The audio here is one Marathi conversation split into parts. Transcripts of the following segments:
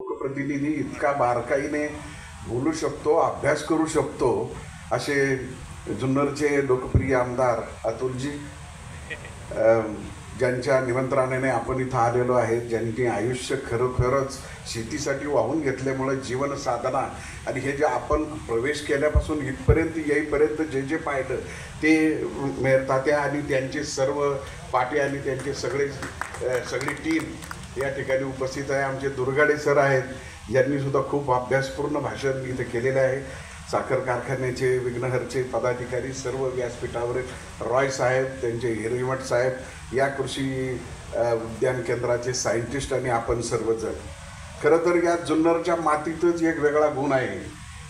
लोकप्रतिनिधी इतका बारकाईने बोलू शकतो, अभ्यास करू शकतो असे जुन्नरचे लोकप्रिय आमदार अतुलजी, ज्यांच्या निमंत्रणाने आपण इथं आलेलो आहे, ज्यांनी आयुष्य खरोखरच शेतीसाठी वाहून घेतल्यामुळे जीवन साधना आणि हे जे आपण प्रवेश केल्यापासून इथपर्यंत येईपर्यंत जे जे पाहिलं ते मेहर तात्या आणि त्यांचे सर्व पाटे आणि त्यांचे सगळी टीम या ठिकाणी उपस्थित आहे. आमचे दुर्गाडे सर आहेत, यांनी सुद्धा खूप अभ्यासपूर्ण भाषण इथं केलेलं आहे. साखर कारखान्याचे विघ्नहरचे पदाधिकारी सर्व व्यासपीठावरील रॉय साहेब, त्यांचे हिरेमठ साहेब, या कृषी उद्यान केंद्राचे सायंटिस्ट आणि आपण सर्वजण. खरं तर या जुन्नरच्या मातीतच एक वेगळा गुण आहे,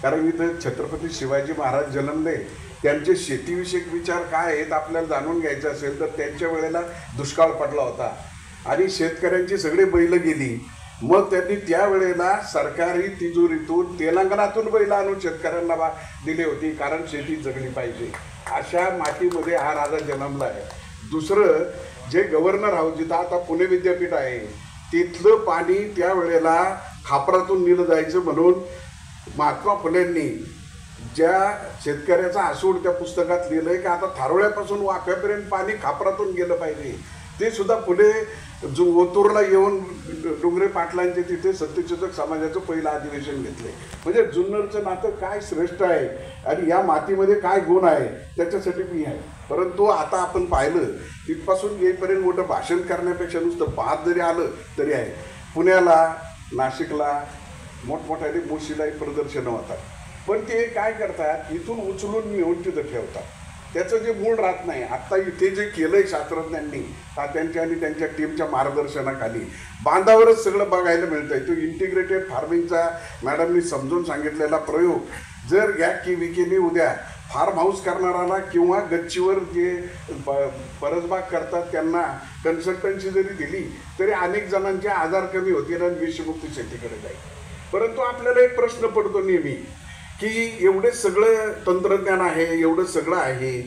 कारण इथं छत्रपती शिवाजी महाराज जन्मले. त्यांचे शेतीविषयक विचार काय आहेत आपल्याला जाणून घ्यायचं असेल तर त्यांच्या वेळेला दुष्काळ पडला होता आणि शेतकऱ्यांची सगळी बैलं गेली. मग त्यांनी त्यावेळेला सरकारी तिजोरीतून तेलंगणातून बैल आणून शेतकऱ्यांना दिली होती, कारण शेती जगली पाहिजे. अशा मातीमध्ये हा राजा जन्मला आहे. दुसरं, जे गव्हर्नर हाऊस जिथं आता पुणे विद्यापीठ आहे, तिथलं पाणी त्यावेळेला खापरातून नेलं जायचं म्हणून महात्मा फुलेंनी ज्या शेतकऱ्याचा आसूड त्या पुस्तकात लिहिलंय की आता थारोळ्यापासून वाफ्यापर्यंत पाणी खापरातून गेलं पाहिजे. ते सुद्धा फुले जो ओतूरला येऊन डोंगरे पाटलांचे तिथे सत्यशोधक समाजाचं पहिलं अधिवेशन घेतलंय. म्हणजे जुन्नरचं नातं काय श्रेष्ठ आहे आणि या मातीमध्ये काय गुण आहे त्याच्यासाठी मी आहे. परंतु आता आपण पाहिलं तिथपासून येईपर्यंत मोठं भाषण करण्यापेक्षा नुसतं पाहत जरी आलं तरी आहे. पुण्याला, नाशिकला मोठमोठ्याने मोशीलाही प्रदर्शनं होतात, पण ते काय करतात, इथून उचलून नेऊन तिथं ठेवतात. त्याचं जे मूळ राहत नाही. आत्ता इथे जे केलंय शास्त्रज्ञांनी त्यांच्या आणि त्यांच्या टीमच्या मार्गदर्शनाखाली बांधावरच सगळं बघायला मिळतंय. तो इंटिग्रेटेड फार्मिंगचा मॅडमनी समजून सांगितलेला प्रयोग जर या विकेने उद्या फार्म हाऊस करणाऱ्याला किंवा गच्चीवर जे परसबाग करतात त्यांना कन्सल्टन्सी जरी दिली तरी अनेक जणांचे आजार कमी होतील आणि विषमुक्त शेतीकडे जाईल. परंतु आपल्याला एक प्रश्न पडतो नेहमी की एवढे सगळं तंत्रज्ञान आहे, एवढं सगळं आहे,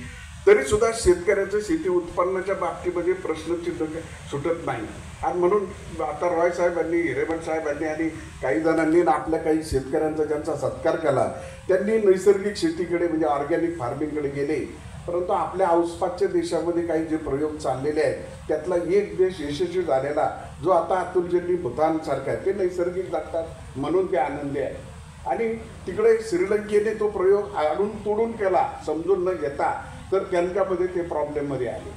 तरी सुद्धा शेतकऱ्याचं शेती उत्पन्नाच्या बाबतीमध्ये प्रश्नचिन्ह सुटत नाही. आणि म्हणून आता रॉय साहेबांनी, हिरेमठ साहेबांनी आणि काही जणांनी आपल्या काही शेतकऱ्यांचा ज्यांचा सत्कार केला, त्यांनी नैसर्गिक शेतीकडे म्हणजे ऑर्गॅनिक फार्मिंगकडे गेले. परंतु आपल्या आसपासच्या देशामध्ये काही जे प्रयोग चाललेले आहेत त्यातला एक देश यशस्वी झालेला जो आता अतुलजींनी भूतानसारखा आहे, ते नैसर्गिक जगतात म्हणून ते आनंदी आहे. आणि तिकडे श्रीलंकेने तो प्रयोग आणून तोडून केला समजून न घेता, तर त्यांच्यामध्ये ते प्रॉब्लेममध्ये आले.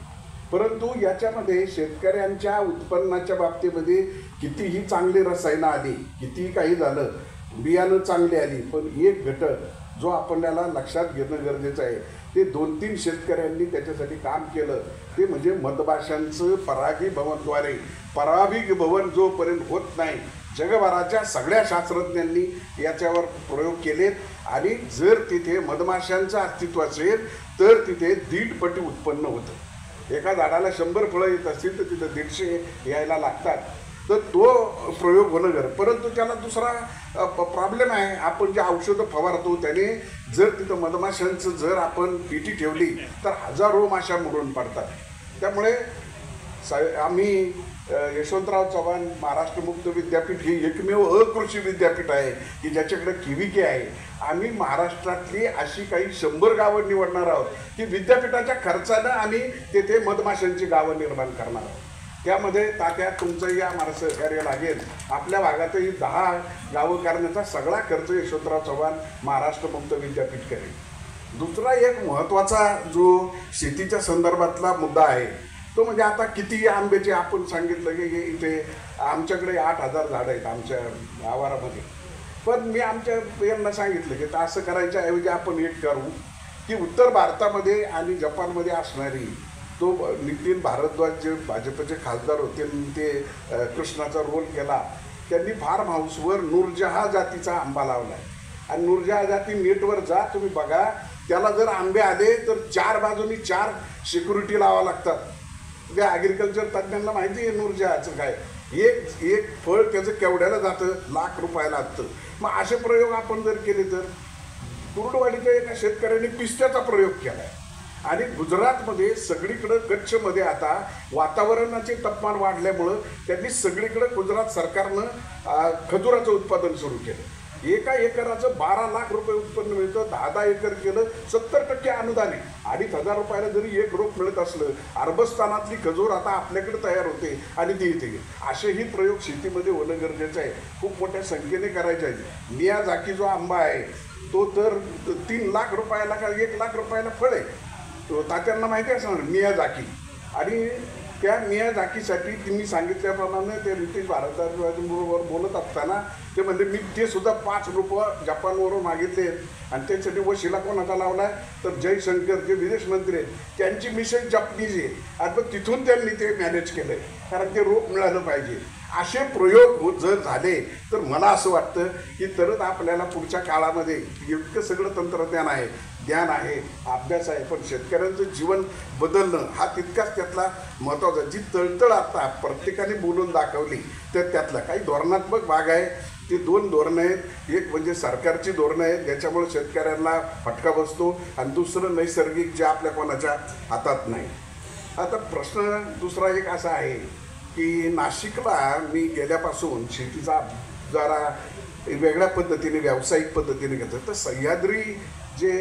परंतु याच्यामध्ये शेतकऱ्यांच्या उत्पन्नाच्या बाबतीमध्ये कितीही चांगली रसायनं आली, कितीही काही झालं, बियाणं चांगली आली, पण एक घटक जो आपल्याला लक्षात घेणं गरजेचं आहे, ते 2-3 शेतकऱ्यांनी त्याच्यासाठी काम केलं, ते म्हणजे मधमाशांचं परागीभवनद्वारे. परागीभवन जोपर्यंत होत नाही, जगभराच्या सगळ्या शास्त्रज्ञांनी याच्यावर प्रयोग केलेत आणि जर तिथे मधमाशांचं अस्तित्व असेल तर तिथे 1.5 पटी उत्पन्न होतं. एका झाडाला 100 फळं येत असतील तर तिथं 150 यायला लागतात. तर तो प्रयोग होणं गरज. परंतु त्याला दुसरा प्रॉब्लेम आहे, आपण जे औषधं फवारतो त्याने जर तिथं मधमाशांचं जर आपण पेटी ठेवली तर हजारो माशा मरून पडतात. त्यामुळे आम्ही यशवंतराव चव्हाण महाराष्ट्र मुक्त विद्यापीठ ही एकमेव अकृषी विद्यापीठ आहे की ज्याच्याकडे किविके आहे. आम्ही महाराष्ट्रातली अशी काही 100 गावं निवडणार आहोत की विद्यापीठाच्या खर्चानं आम्ही तेथे मधमाशांची गावं निर्माण करणार आहोत. त्यामध्ये तात्या तुमचंही आम्हाला सहकार्य लागेल. आपल्या भागातही 10 गावं करण्याचा सगळा खर्च यशवंतराव चव्हाण महाराष्ट्र मुक्त विद्यापीठ करेल. दुसरा एक महत्त्वाचा जो शेतीच्या संदर्भातला मुद्दा आहे तो म्हणजे आता किती आंब्याचे आपण सांगितलं की इथे आमच्याकडे 8,000 झाडं आहेत आमच्या आवारामध्ये. पण मी आमच्या यांना सांगितलं की असं करायच्या ऐवजी आपण एक करू की उत्तर भारतामध्ये आणि जपानमध्ये असणारी तो नितीन भारद्वाज जे भाजपचे खासदार होते, ते कृष्णाचा रोल केला. त्यांनी फार्म हाऊसवर नूरजहा जातीचा आंबा लावला आहे आणि नूरजहा जाती नेटवर जा तुम्ही बघा, त्याला जर आंबे आले तर 4 बाजूनी 4 सिक्युरिटी लावा लागतात. त्या ॲग्रिकल्चर तज्ज्ञांना माहिती आहे नूरजहाचं काय, एक फळ त्याचं केवढ्याला जातं, लाख रुपयाला असतं. मग असे प्रयोग आपण जर केले तर कुर्डवाडीच्या एका शेतकऱ्यांनी पिस्त्याचा प्रयोग केला आहे आणि गुजरातमध्ये सगळीकडं कच्छमध्ये आता वातावरणाचे तापमान वाढल्यामुळं त्यांनी सगळीकडं गुजरात सरकारनं खजुराचं उत्पादन सुरू केलं. एका एकराचं 12 लाख रुपये उत्पन्न मिळतं. 10 एकर केलं 70% अनुदान आहे. 2,500 रुपयाला जरी एक रोप मिळत असलं, अरबस्थानातली खजूर आता आपल्याकडे तयार होते आणि ती येते. असेही प्रयोग शेतीमध्ये होणं गरजेचं आहे, खूप मोठ्या संख्येने करायचे आहेत. मियाझाकी जो आंबा आहे तो तर 3 लाख रुपयाला का 1 लाख रुपयाला फळ आहे. तो तात्यांना माहिती असणार मियाझाकी. आणि त्या मियाझाकीसाठी तुम्ही सांगितल्याप्रमाणे ते रितेश भारद्वाजबरोबर बोलत असताना ते म्हणजे मी ते सुद्धा 5 रुपये जपानवरून मागितले आणि त्यासाठी वशिला कोणाचा लावला तर जयशंकर जे विदेश मंत्री आहेत त्यांची मिसेस जपनीज आहे आणि मग तिथून त्यांनी ते मॅनेज केलं आहे, कारण ते रोप मिळालं पाहिजे. असे प्रयोग जर झाले तर मला असं वाटतं की तरच आपल्याला पुढच्या काळामध्ये इतकं सगळं तंत्रज्ञान आहे, ज्ञान आहे, अभ्यास आहे, पण शेतकऱ्यांचं जीवन बदलणं हा तितकाच त्यातला महत्त्वाचा. जी तळतळ आता प्रत्येकाने बोलून दाखवली तर त्यातला काही धोरणात्मक भाग आहे. ती 2 धोरणं आहेत. एक म्हणजे सरकारची धोरणं आहेत ज्याच्यामुळे शेतकऱ्यांना फटका बसतो आणि दुसरं नैसर्गिक जे आपल्या कोणाच्या हातात नाही. आता प्रश्न दुसरा एक असा आहे की नाशिकला मी गेल्यापासून शेतीचा जरा वेगळ्या पद्धतीने व्यावसायिक पद्धतीने घेतो. तर सह्याद्री जे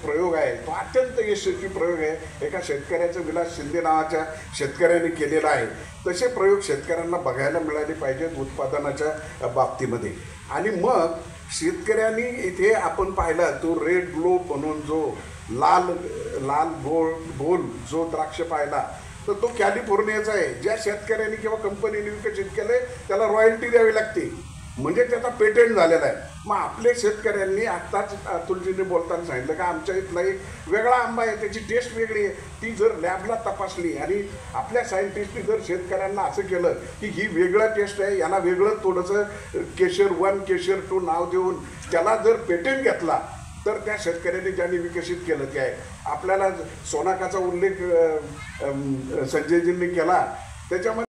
प्रयोग आहे तो अत्यंत यशस्वी प्रयोग आहे. एका शेतकऱ्याचं विलास शिंदे नावाच्या शेतकऱ्याने केलेला आहे. तसे प्रयोग शेतकऱ्यांना बघायला मिळाले पाहिजेत उत्पादनाच्या बाबतीमध्ये. आणि मग शेतकऱ्यांनी इथे आपण पाहिला तो रेड ग्लोब म्हणून जो लाल लाल गोल जो द्राक्ष पाहिला तर तो कॅलिफोर्नियाचा आहे. ज्या शेतकऱ्यांनी किंवा कंपनीने विकसित केले त्याला रॉयल्टी द्यावी लागते, म्हणजे त्याचा पेटंट झालेला आहे. मग आपल्या शेतकऱ्यांनी आत्ताच अतुलजीने बोलताना सांगितलं का आमच्या इथला एक वेगळा आंबा आहे, त्याची टेस्ट वेगळी आहे. ती जर लॅबला तपासली आणि आपल्या सायंटिस्टनी जर शेतकऱ्यांना असं केलं की ही वेगळं टेस्ट आहे, याला वेगळं थोडंसं केशर 1 केशर 2 नाव देऊन त्याला जर पेटंट घेतला तर त्या शेतकऱ्यांनी ज्यांनी विकसित केलं ते आहे. आपल्याला सोनाकाचा उल्लेख संजयजींनी केला, त्याच्यामध्ये